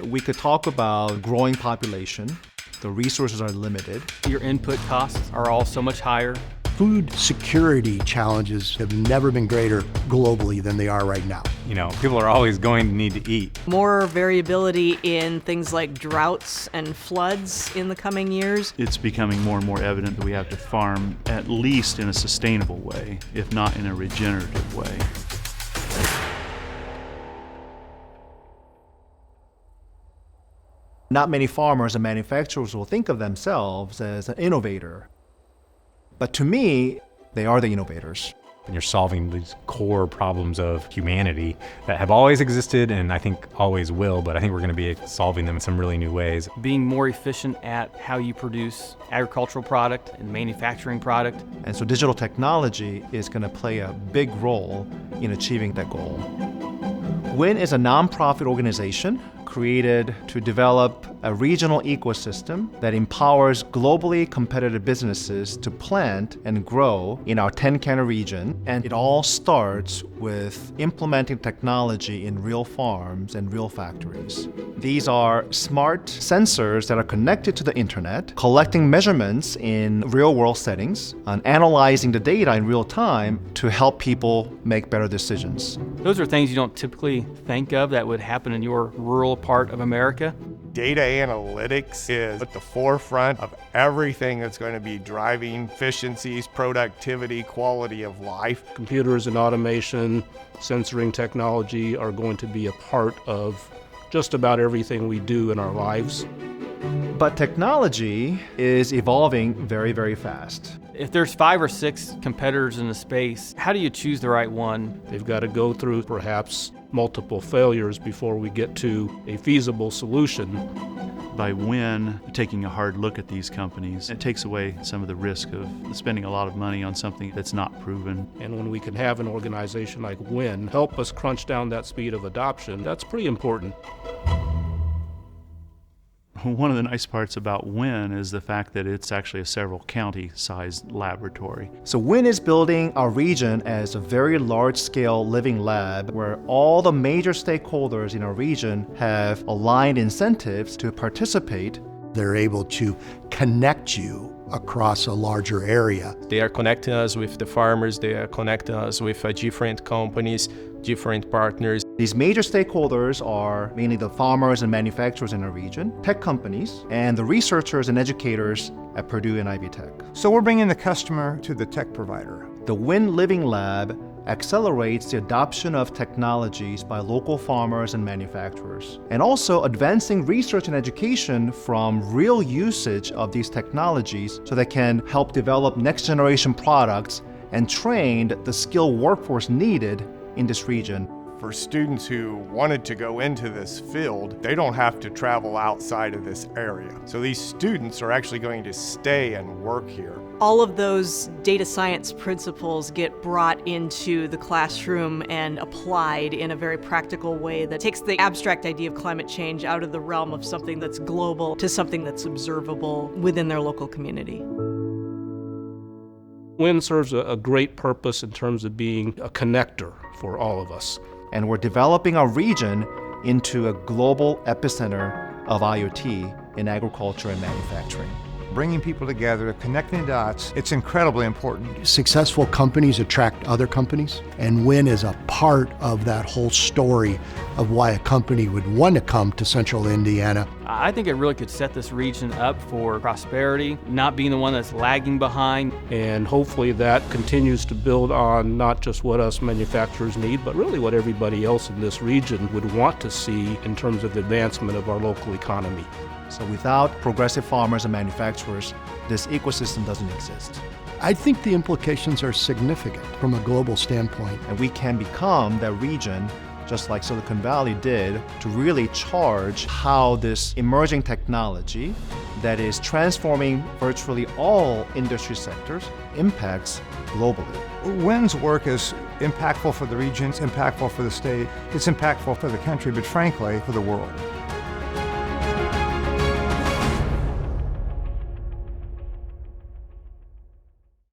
We could talk about growing population. The resources are limited. Your input costs are all so much higher. Food security challenges have never been greater globally than they are right now. You know, people are always going to need to eat. More variability in things like droughts and floods in the coming years. It's becoming more and more evident that we have to farm at least in a sustainable way, if not in a regenerative way. Not many farmers and manufacturers will think of themselves as an innovator. But to me, they are the innovators. And you're solving these core problems of humanity that have always existed and I think always will, but I think we're going to be solving them in some really new ways. Being more efficient at how you produce agricultural product and manufacturing product. And so digital technology is going to play a big role in achieving that goal. WHIN is a nonprofit organization created to develop a regional ecosystem that empowers globally competitive businesses to plant and grow in our 10-county region. And it all starts with implementing technology in real farms and real factories. These are smart sensors that are connected to the internet, collecting measurements in real-world settings, and analyzing the data in real time to help people make better decisions. Those are things you don't typically think of that would happen in your rural part of America. Data analytics is at the forefront of everything that's going to be driving efficiencies, productivity, quality of life. Computers and automation, sensoring technology are going to be a part of just about everything we do in our lives. But technology is evolving very, very fast. If there's 5 or 6 competitors in the space, how do you choose the right one? They've got to go through perhaps multiple failures before we get to a feasible solution. By WHIN taking a hard look at these companies, it takes away some of the risk of spending a lot of money on something that's not proven. And when we can have an organization like WHIN help us crunch down that speed of adoption, that's pretty important. One of the nice parts about WHIN is the fact that it's actually a several county-sized laboratory. So WHIN is building our region as a very large-scale living lab where all the major stakeholders in our region have aligned incentives to participate. They're able to connect you across a larger area. They are connecting us with the farmers, they are connecting us with different companies, different partners. These major stakeholders are mainly the farmers and manufacturers in our region, tech companies, and the researchers and educators at Purdue and Ivy Tech. So we're bringing the customer to the tech provider. The WHIN Living Lab accelerates the adoption of technologies by local farmers and manufacturers, and also advancing research and education from real usage of these technologies so they can help develop next-generation products and train the skilled workforce needed in this region. For students who wanted to go into this field, they don't have to travel outside of this area. So these students are actually going to stay and work here. All of those data science principles get brought into the classroom and applied in a very practical way that takes the abstract idea of climate change out of the realm of something that's global to something that's observable within their local community. WHIN serves a great purpose in terms of being a connector for all of us. And we're developing our region into a global epicenter of IoT in agriculture and manufacturing. Bringing people together, connecting dots, it's incredibly important. Successful companies attract other companies, and WHIN is a part of that whole story of why a company would want to come to Central Indiana. I think it really could set this region up for prosperity, not being the one that's lagging behind. And hopefully that continues to build on not just what us manufacturers need, but really what everybody else in this region would want to see in terms of the advancement of our local economy. So without progressive farmers and manufacturers, this ecosystem doesn't exist. I think the implications are significant from a global standpoint. And we can become that region, just like Silicon Valley did, to really charge how this emerging technology that is transforming virtually all industry sectors impacts globally. WHIN's work is impactful for the region, it's impactful for the state, it's impactful for the country, but frankly, for the world.